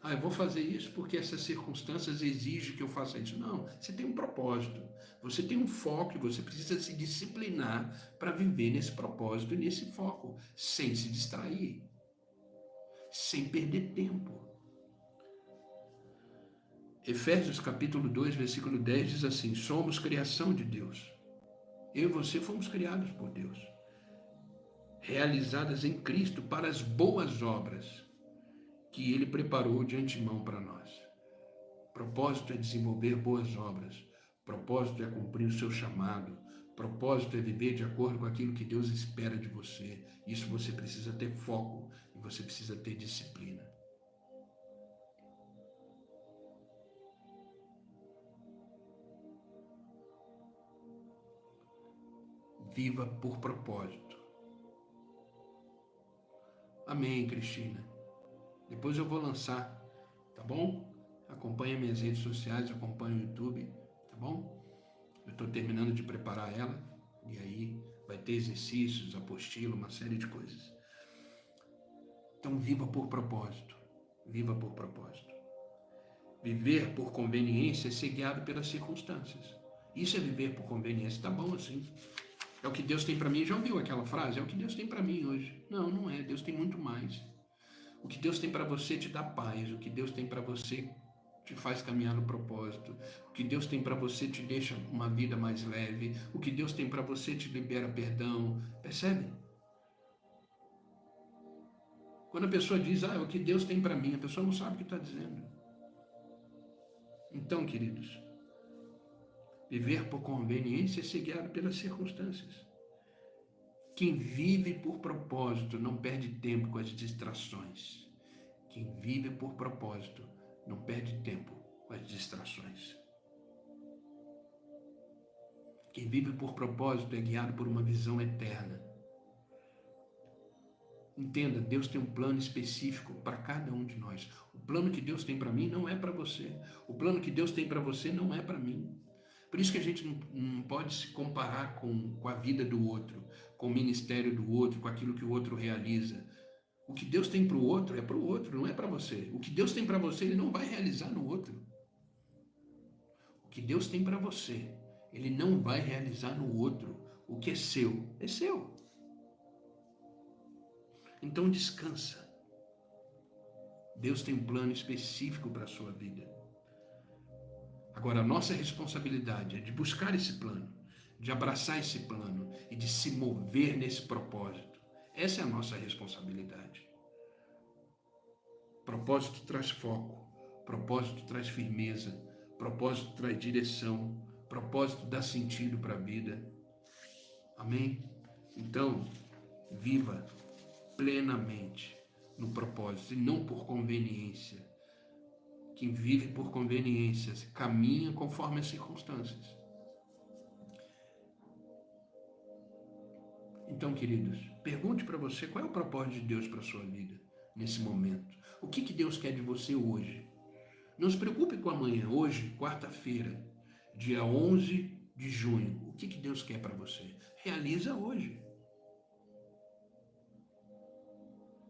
Eu vou fazer isso porque essas circunstâncias exigem que eu faça isso. Não, você tem um propósito, você tem um foco e você precisa se disciplinar para viver nesse propósito e nesse foco, sem se distrair, sem perder tempo. Efésios capítulo 2, versículo 10 diz assim: somos criação de Deus. Eu e você fomos criados por Deus, realizadas em Cristo para as boas obras que Ele preparou de antemão para nós. Propósito é desenvolver boas obras. Propósito é cumprir o seu chamado. Propósito é viver de acordo com aquilo que Deus espera de você. Isso você precisa ter foco e você precisa ter disciplina. Viva por propósito. Amém, Cristina. Depois eu vou lançar, tá bom? Acompanhe minhas redes sociais, acompanhe o YouTube, tá bom? Eu estou terminando de preparar ela e aí vai ter exercícios, apostila, uma série de coisas. Então viva por propósito, viva por propósito. Viver por conveniência é ser guiado pelas circunstâncias. Isso é viver por conveniência, tá bom assim. É o que Deus tem para mim. Já ouviu aquela frase? É o que Deus tem para mim hoje. Não, não é. Deus tem muito mais. O que Deus tem para você te dá paz. O que Deus tem para você te faz caminhar no propósito. O que Deus tem para você te deixa uma vida mais leve. O que Deus tem para você te libera perdão. Percebe? Quando a pessoa diz, é o que Deus tem para mim, a pessoa não sabe o que está dizendo. Então, queridos, viver por conveniência é ser guiado pelas circunstâncias. Quem vive por propósito não perde tempo com as distrações. Quem vive por propósito não perde tempo com as distrações. Quem vive por propósito é guiado por uma visão eterna. Entenda, Deus tem um plano específico para cada um de nós. O plano que Deus tem para mim não é para você. O plano que Deus tem para você não é para mim. Por isso que a gente não pode se comparar com a vida do outro, com o ministério do outro, com aquilo que o outro realiza. O que Deus tem para o outro é para o outro, não é para você. O que Deus tem para você, Ele não vai realizar no outro. O que Deus tem para você, Ele não vai realizar no outro. O que é seu, é seu. Então descansa. Deus tem um plano específico para a sua vida. Agora, a nossa responsabilidade é de buscar esse plano, de abraçar esse plano e de se mover nesse propósito. Essa é a nossa responsabilidade. Propósito traz foco, propósito traz firmeza, propósito traz direção, propósito dá sentido para a vida. Amém? Então, viva plenamente no propósito e não por conveniência. Quem vive por conveniência caminha conforme as circunstâncias. Então, queridos, pergunte para você qual é o propósito de Deus para a sua vida nesse momento. O que Deus quer de você hoje? Não se preocupe com amanhã. Hoje, quarta-feira, dia 11 de junho. O que Deus quer para você? Realiza hoje.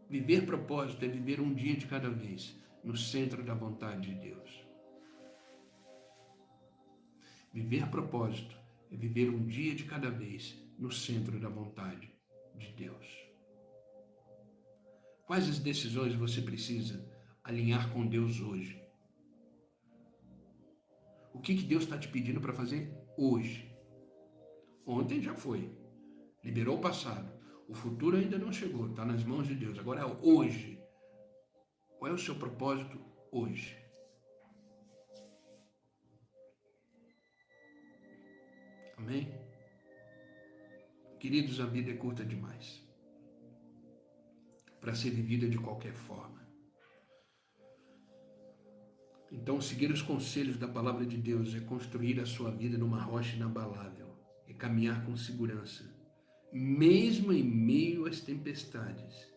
Viver propósito é viver um dia de cada vez no centro da vontade de Deus. Viver propósito é viver um dia de cada vez no centro da vontade de Deus. Quais as decisões você precisa alinhar com Deus hoje? O que Deus está te pedindo para fazer hoje? Ontem já foi. Liberou o passado. O futuro ainda não chegou. Está nas mãos de Deus. Agora é hoje. Qual é o seu propósito hoje? Amém? Queridos, a vida é curta demais para ser vivida de qualquer forma. Então, seguir os conselhos da palavra de Deus é construir a sua vida numa rocha inabalável, é caminhar com segurança, mesmo em meio às tempestades.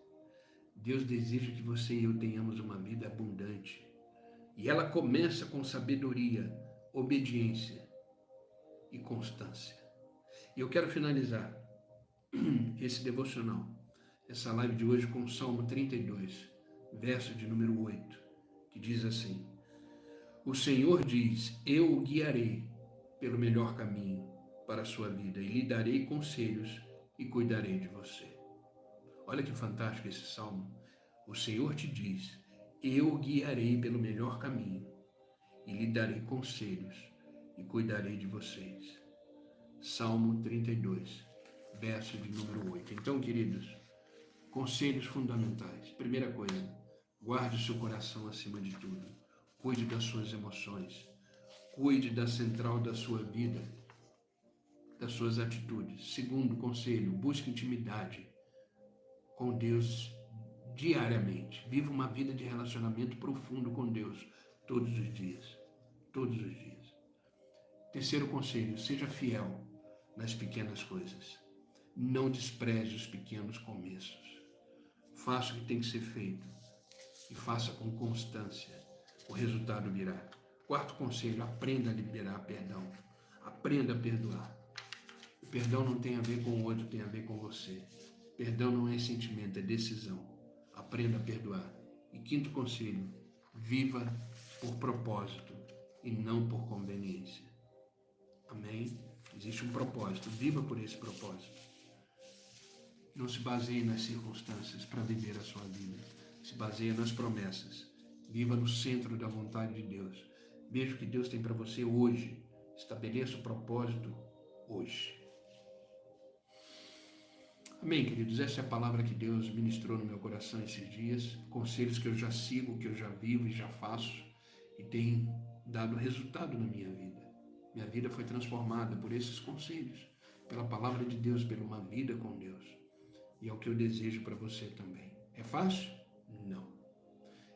Deus deseja que você e eu tenhamos uma vida abundante. E ela começa com sabedoria, obediência e constância. E eu quero finalizar esse devocional essa live de hoje com o Salmo 32, verso de número 8, que diz assim: o Senhor diz, eu o guiarei pelo melhor caminho para a sua vida e lhe darei conselhos e cuidarei de você. Olha que fantástico esse salmo. O Senhor te diz, eu o guiarei pelo melhor caminho e lhe darei conselhos e cuidarei de vocês. Salmo 32, verso de número 8. Então, queridos, conselhos fundamentais. Primeira coisa, guarde o seu coração acima de tudo. Cuide das suas emoções. Cuide da central da sua vida, das suas atitudes. Segundo conselho, busque intimidade com Deus diariamente. Viva uma vida de relacionamento profundo com Deus todos os dias. Todos os dias. Terceiro conselho, seja fiel nas pequenas coisas. Não despreze os pequenos começos. Faça o que tem que ser feito e faça com constância. O resultado virá. Quarto conselho, aprenda a liberar perdão. Aprenda a perdoar. O perdão não tem a ver com o outro, tem a ver com você. Perdão não é sentimento, é decisão. Aprenda a perdoar. E quinto conselho, viva por propósito e não por conveniência. Amém? Existe um propósito, viva por esse propósito. Não se baseie nas circunstâncias para viver a sua vida. Se baseie nas promessas. Viva no centro da vontade de Deus. Veja o que Deus tem para você hoje. Estabeleça o propósito hoje. Amém, queridos? Essa é a palavra que Deus ministrou no meu coração esses dias. Conselhos que eu já sigo, que eu já vivo e já faço. E tem dado resultado na minha vida. Minha vida foi transformada por esses conselhos. Pela palavra de Deus, por uma vida com Deus. E é o que eu desejo para você também. É fácil? Não.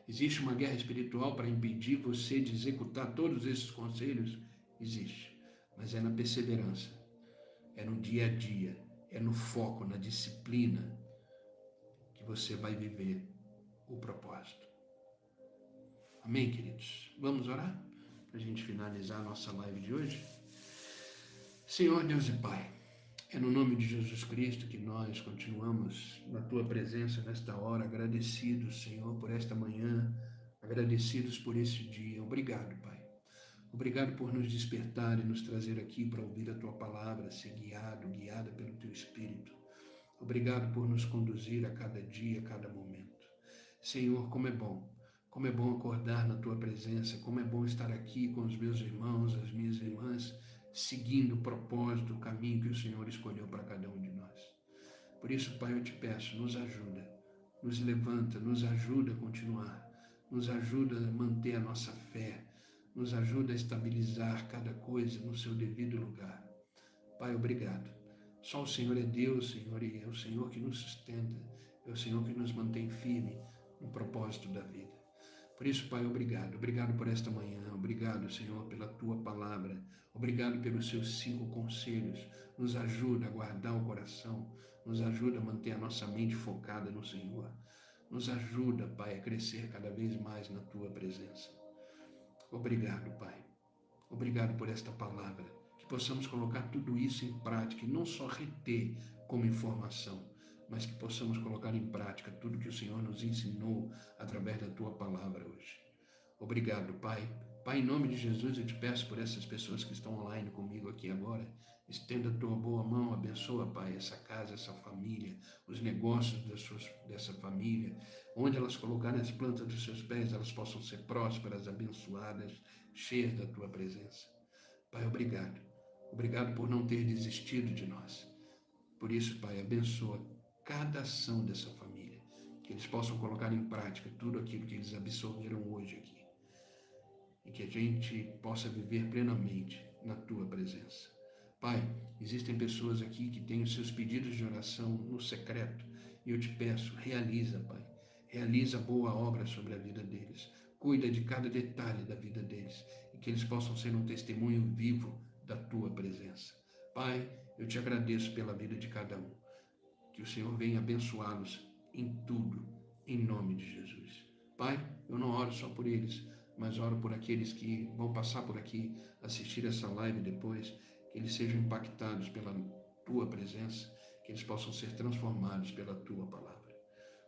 Existe uma guerra espiritual para impedir você de executar todos esses conselhos? Existe. Mas é na perseverança. É no dia a dia. É no foco, na disciplina que você vai viver o propósito. Amém, queridos? Vamos orar? Para a gente finalizar a nossa live de hoje. Senhor Deus e Pai, é no nome de Jesus Cristo que nós continuamos na Tua presença nesta hora, agradecidos, Senhor, por esta manhã, agradecidos por este dia. Obrigado, Pai. Obrigado por nos despertar e nos trazer aqui para ouvir a Tua palavra, ser guiada pelo Teu Espírito. Obrigado por nos conduzir a cada dia, a cada momento. Senhor, como é bom acordar na Tua presença, como é bom estar aqui com os meus irmãos, as minhas irmãs, seguindo o propósito, o caminho que o Senhor escolheu para cada um de nós. Por isso, Pai, eu te peço, nos ajuda, nos levanta, nos ajuda a continuar, nos ajuda a manter a nossa fé, nos ajuda a estabilizar cada coisa no seu devido lugar. Pai, obrigado. Só o Senhor é Deus, Senhor, e é o Senhor que nos sustenta, é o Senhor que nos mantém firme no propósito da vida. Por isso, Pai, obrigado. Obrigado por esta manhã. Obrigado, Senhor, pela Tua palavra. Obrigado pelos Seus 5 conselhos. Nos ajuda a guardar o coração. Nos ajuda a manter a nossa mente focada no Senhor. Nos ajuda, Pai, a crescer cada vez mais na Tua presença. Obrigado, Pai. Obrigado por esta palavra. Que possamos colocar tudo isso em prática e não só reter como informação, mas que possamos colocar em prática tudo que o Senhor nos ensinou através da Tua palavra hoje. Obrigado, Pai. Pai, em nome de Jesus, eu te peço por essas pessoas que estão online comigo aqui agora. Estenda a Tua boa mão, abençoa, Pai, essa casa, essa família, os negócios dessa família. Onde elas colocarem as plantas dos seus pés, elas possam ser prósperas, abençoadas, cheias da Tua presença. Pai, obrigado. Obrigado por não ter desistido de nós. Por isso, Pai, abençoa cada ação dessa família, que eles possam colocar em prática tudo aquilo que eles absorveram hoje aqui, e que a gente possa viver plenamente na Tua presença. Pai, existem pessoas aqui que têm os seus pedidos de oração no secreto, e eu te peço, realiza, Pai, realiza a boa obra sobre a vida deles, cuida de cada detalhe da vida deles, e que eles possam ser um testemunho vivo da Tua presença. Pai, eu te agradeço pela vida de cada um. Que o Senhor venha abençoá-los em tudo, em nome de Jesus. Pai, eu não oro só por eles, mas oro por aqueles que vão passar por aqui, assistir essa live depois, que eles sejam impactados pela Tua presença, que que eles possam ser transformados pela tua palavra.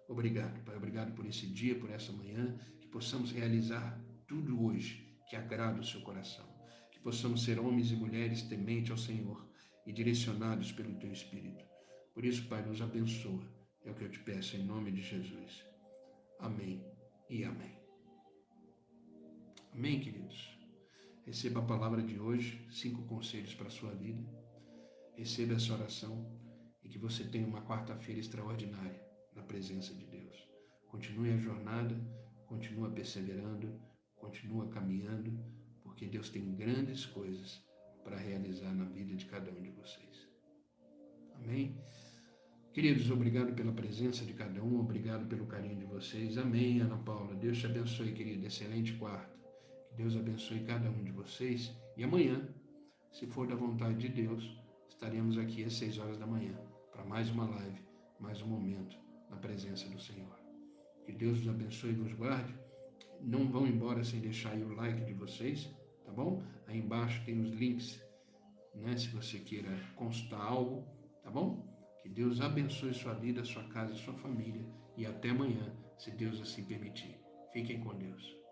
Obrigado, Pai, obrigado por esse dia, por essa manhã, que possamos realizar tudo hoje que agrada o seu coração, que possamos ser homens e mulheres tementes ao Senhor e direcionados pelo teu Espírito. Por isso, Pai, nos abençoa, é o que eu te peço em nome de Jesus. Amém e amém. Amém, queridos? Receba a palavra de hoje, 5 conselhos para a sua vida. Receba essa oração e que você tenha uma quarta-feira extraordinária na presença de Deus. Continue a jornada, continua perseverando, continua caminhando, porque Deus tem grandes coisas para realizar na vida de cada um de vocês. Amém? Queridos, obrigado pela presença de cada um, obrigado pelo carinho de vocês. Amém, Ana Paula. Deus te abençoe, querida. Excelente quarta. Que Deus abençoe cada um de vocês. E amanhã, se for da vontade de Deus, estaremos aqui às 6 horas da manhã para mais uma live, mais um momento na presença do Senhor. Que Deus os abençoe e nos guarde. Não vão embora sem deixar aí o like de vocês, tá bom? Aí embaixo tem os links, né? Se você queira consultar algo, tá bom? Que Deus abençoe sua vida, sua casa, sua família. E até amanhã, se Deus assim permitir. Fiquem com Deus.